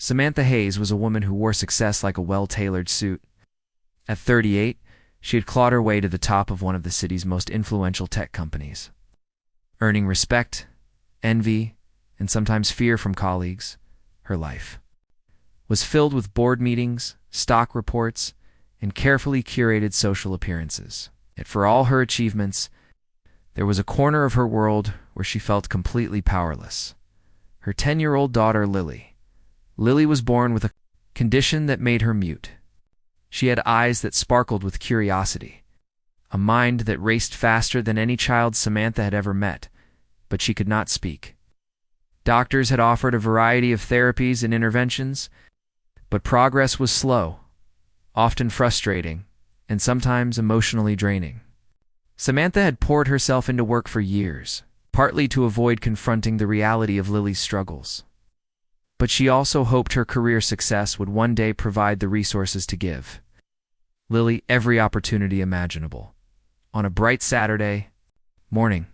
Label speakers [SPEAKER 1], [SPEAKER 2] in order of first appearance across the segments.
[SPEAKER 1] Samantha Hayes was a woman who wore success like a well-tailored suit. At 38, she had clawed her way to the top of one of the city's most influential tech companies. Earning respect, envy, and sometimes fear from colleagues, her life was filled with board meetings, stock reports, and carefully curated social appearances. Yet for all her achievements, there was a corner of her world where she felt completely powerless. Her 10-year-old daughter, Lily. Lily was born with a condition that made her mute. She had eyes that sparkled with curiosity, a mind that raced faster than any child Samantha had ever met, but she could not speak. Doctors had offered a variety of therapies and interventions, but progress was slow, often frustrating, and sometimes emotionally draining. Samantha had poured herself into work for years, partly to avoid confronting the reality of Lily's struggles. But she also hoped her career success would one day provide the resources to give Lily every opportunity imaginable. On a bright Saturday morning,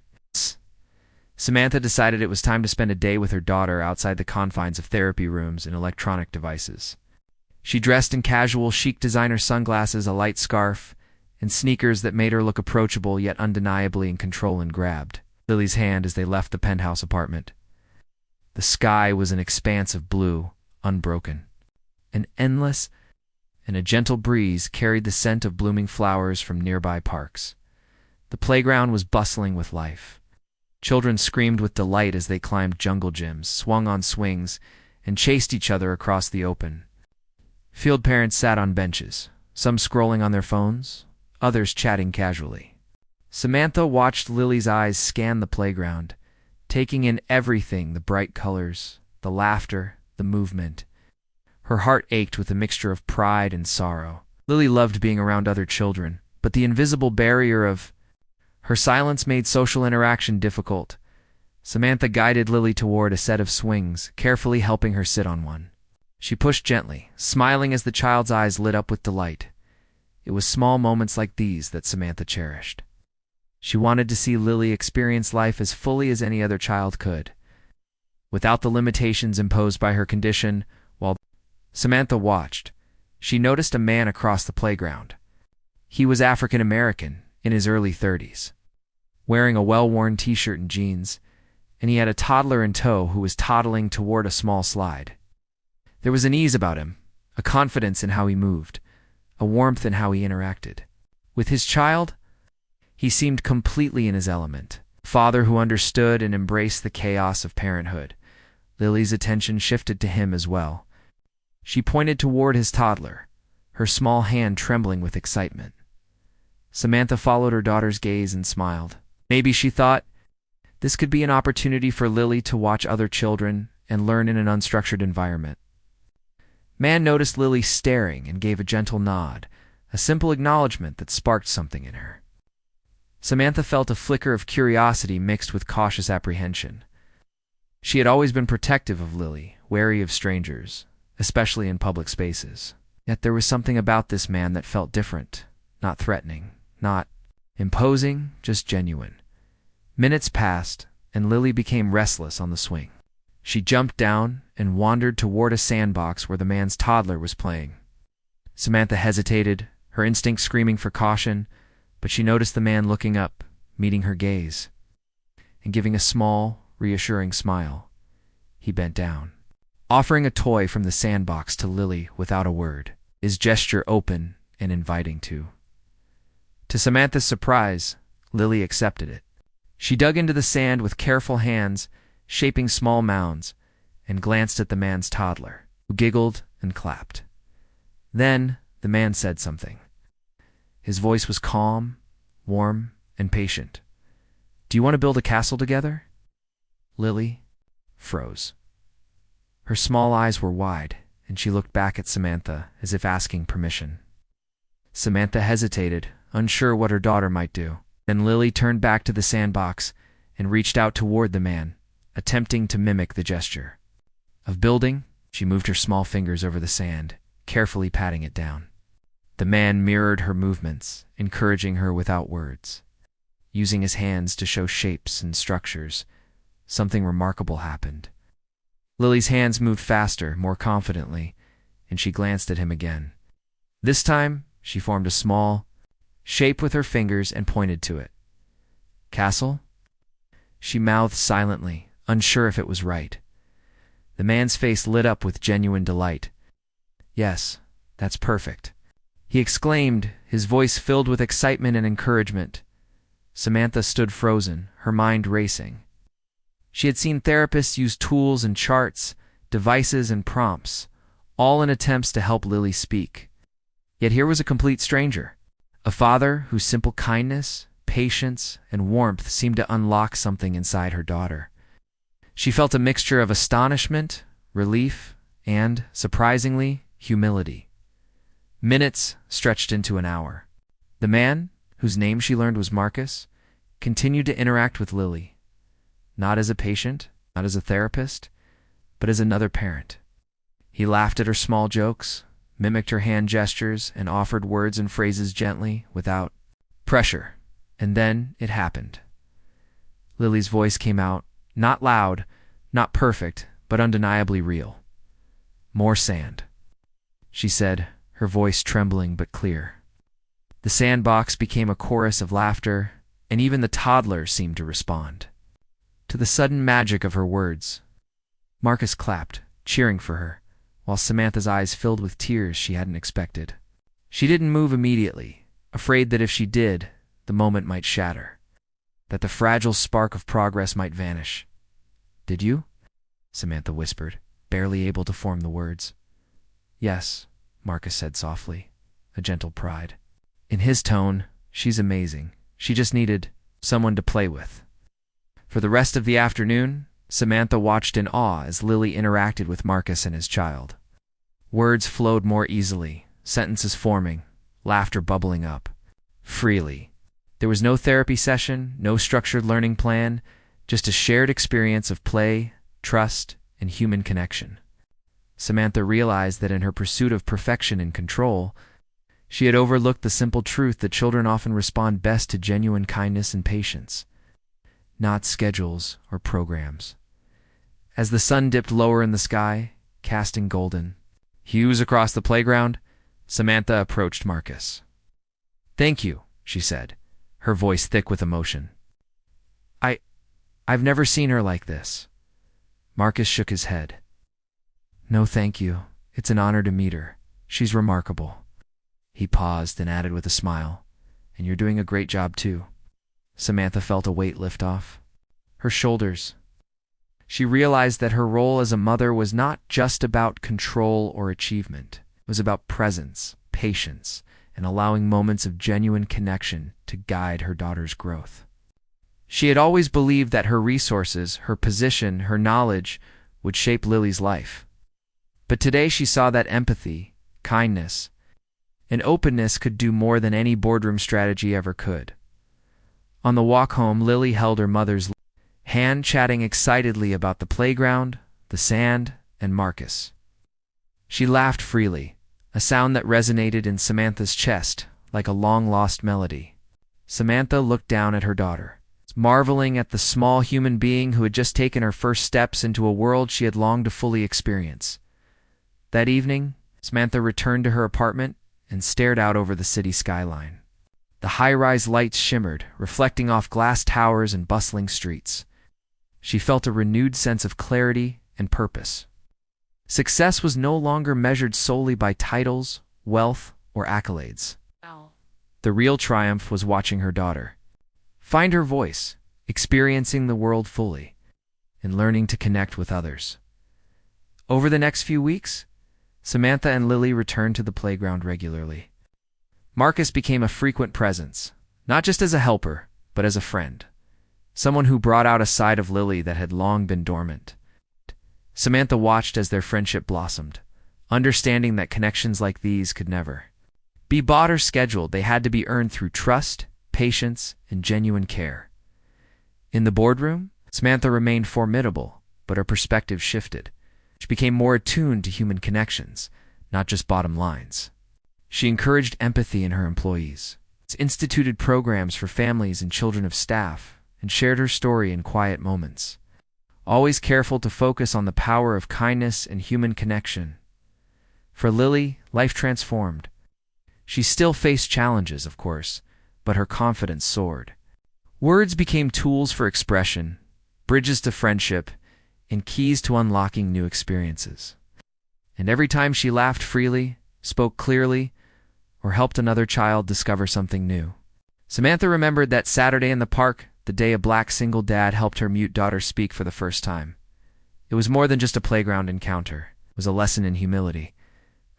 [SPEAKER 1] Samantha decided it was time to spend a day with her daughter outside the confines of therapy rooms and electronic devices. She dressed in casual, chic designer sunglasses, a light scarf, and sneakers that made her look approachable yet undeniably in control, and grabbed Lily's hand as they left the penthouse apartment. The sky was an expanse of blue, unbroken, and endless, and a gentle breeze carried the scent of blooming flowers from nearby parks. The playground was bustling with life. Children screamed with delight as they climbed jungle gyms, swung on swings, and chased each other across the open. Field parents sat on benches, some scrolling on their phones, others chatting casually. Samantha watched Lily's eyes scan the playground, taking in everything: the bright colors, the laughter, the movement. Her heart ached with a mixture of pride and sorrow. Lily loved being around other children, but the invisible barrier of her silence made social interaction difficult. Samantha guided Lily toward a set of swings, carefully helping her sit on one. She pushed gently, smiling as the child's eyes lit up with delight. It was small moments like these that Samantha cherished. She wanted to see Lily experience life as fully as any other child could, without the limitations imposed by her condition. While Samantha watched, she noticed a man across the playground. He was African American, in his early 30s, wearing a well-worn t-shirt and jeans, and he had a toddler in tow who was toddling toward a small slide. There was an ease about him, a confidence in how he moved, a warmth in how he interacted. With his child, he seemed completely in his element, a father who understood and embraced the chaos of parenthood. Lily's attention shifted to him as well. She pointed toward his toddler, her small hand trembling with excitement. Samantha followed her daughter's gaze and smiled. Maybe, she thought, this could be an opportunity for Lily to watch other children and learn in an unstructured environment. Man noticed Lily staring and gave a gentle nod, a simple acknowledgement that sparked something in her. Samantha felt a flicker of curiosity mixed with cautious apprehension. She had always been protective of Lily, wary of strangers, especially in public spaces. Yet there was something about this man that felt different, not threatening, not imposing, just genuine. Minutes passed, and Lily became restless on the swing. She jumped down and wandered toward a sandbox where the man's toddler was playing. Samantha hesitated, her instinct screaming for caution, but she noticed the man looking up, meeting her gaze, and giving a small, reassuring smile. He bent down, offering a toy from the sandbox to Lily without a word, his gesture open and inviting too. To Samantha's surprise, Lily accepted it. She dug into the sand with careful hands, shaping small mounds, and glanced at the man's toddler, who giggled and clapped. Then the man said something. His voice was calm, warm, and patient. "Do you want to build a castle together?" Lily froze. Her small eyes were wide, and she looked back at Samantha as if asking permission. Samantha hesitated, unsure what her daughter might do. Then Lily turned back to the sandbox and reached out toward the man, attempting to mimic the gesture of building. She moved her small fingers over the sand, carefully patting it down. The man mirrored her movements, encouraging her without words. Using his hands to show shapes and structures, something remarkable happened. Lily's hands moved faster, more confidently, and she glanced at him again. This time, she formed a small shape with her fingers and pointed to it. Castle? She mouthed silently, unsure if it was right. The man's face lit up with genuine delight. Yes, that's perfect, he exclaimed, his voice filled with excitement and encouragement. Samantha stood frozen, her mind racing. She had seen therapists use tools and charts, devices and prompts, all in attempts to help Lily speak. Yet here was a complete stranger, a father whose simple kindness, patience, and warmth seemed to unlock something inside her daughter. She felt a mixture of astonishment, relief, and, surprisingly, humility. Minutes stretched into an hour. The man, whose name she learned was Marcus, continued to interact with Lily, not as a patient, not as a therapist, but as another parent. He laughed at her small jokes, mimicked her hand gestures, and offered words and phrases gently, without pressure. And then it happened. Lily's voice came out, not loud, not perfect, but undeniably real. More sand, she said, her voice trembling but clear. The sandbox became a chorus of laughter, and even the toddler seemed to respond to the sudden magic of her words. Marcus clapped, cheering for her, while Samantha's eyes filled with tears she hadn't expected. She didn't move immediately, afraid that if she did, the moment might shatter, that the fragile spark of progress might vanish. "Did you?" Samantha whispered, barely able to form the words. "Yes," Marcus said softly, a gentle pride. In his tone, "She's amazing. She just needed someone to play with." For the rest of the afternoon, Samantha watched in awe as Lily interacted with Marcus and his child. Words flowed more easily, sentences forming, laughter bubbling up, freely. There was no therapy session, no structured learning plan, just a shared experience of play, trust, and human connection. Samantha realized that in her pursuit of perfection and control, she had overlooked the simple truth that children often respond best to genuine kindness and patience, not schedules or programs. As the sun dipped lower in the sky, casting golden hues across the playground, Samantha approached Marcus. "Thank you," she said, her voice thick with emotion. I've never seen her like this." Marcus shook his head. "No, thank you. It's an honor to meet her. She's remarkable." He paused and added with a smile, "And you're doing a great job too." Samantha felt a weight lift off her shoulders. She realized that her role as a mother was not just about control or achievement. It was about presence, patience, and allowing moments of genuine connection to guide her daughter's growth. She had always believed that her resources, her position, her knowledge would shape Lily's life. But today she saw that empathy, kindness, and openness could do more than any boardroom strategy ever could. On the walk home, Lily held her mother's hand, chatting excitedly about the playground, the sand, and Marcus. She laughed freely, a sound that resonated in Samantha's chest like a long-lost melody. Samantha looked down at her daughter, marveling at the small human being who had just taken her first steps into a world she had longed to fully experience. That evening, Samantha returned to her apartment and stared out over the city skyline. The high-rise lights shimmered, reflecting off glass towers and bustling streets. She felt a renewed sense of clarity and purpose. Success was no longer measured solely by titles, wealth, or accolades. The real triumph was watching her daughter find her voice, experiencing the world fully, and learning to connect with others. Over the next few weeks, Samantha and Lily returned to the playground regularly. Marcus became a frequent presence, not just as a helper, but as a friend, someone who brought out a side of Lily that had long been dormant. Samantha watched as their friendship blossomed, understanding that connections like these could never be bought or scheduled. They had to be earned through trust, patience, and genuine care. In the boardroom, Samantha remained formidable, but her perspective shifted. She became more attuned to human connections, not just bottom lines. She encouraged empathy in her employees, instituted programs for families and children of staff, and shared her story in quiet moments. always careful to focus on the power of kindness and human connection. For Lily, life transformed. She still faced challenges, of course, but her confidence soared. Words became tools for expression, bridges to friendship, and keys to unlocking new experiences. And every time she laughed freely, spoke clearly, or helped another child discover something new. Samantha remembered that Saturday in the park, the day a black single dad helped her mute daughter speak for the first time. It was more than just a playground encounter. It was a lesson in humility,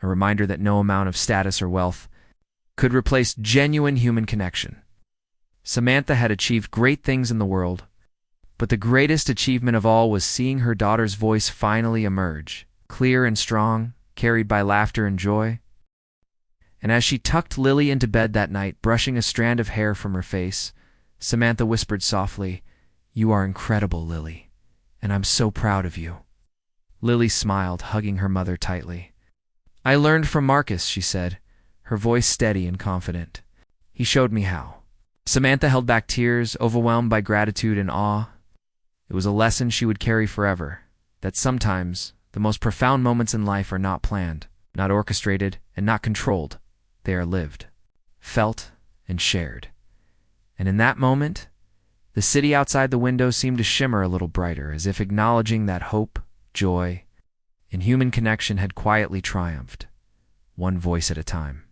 [SPEAKER 1] a reminder that no amount of status or wealth could replace genuine human connection. Samantha had achieved great things in the world, but the greatest achievement of all was seeing her daughter's voice finally emerge, clear and strong, carried by laughter and joy. And as she tucked Lily into bed that night, brushing a strand of hair from her face, Samantha whispered softly, "You are incredible, Lily, and I'm so proud of you." Lily smiled, hugging her mother tightly. "I learned from Marcus," she said, her voice steady and confident. "He showed me how." Samantha held back tears, overwhelmed by gratitude and awe. It was a lesson she would carry forever, that sometimes the most profound moments in life are not planned, not orchestrated, and not controlled. They are lived, felt, and shared. And in that moment, the city outside the window seemed to shimmer a little brighter, as if acknowledging that hope, joy, and human connection had quietly triumphed, one voice at a time.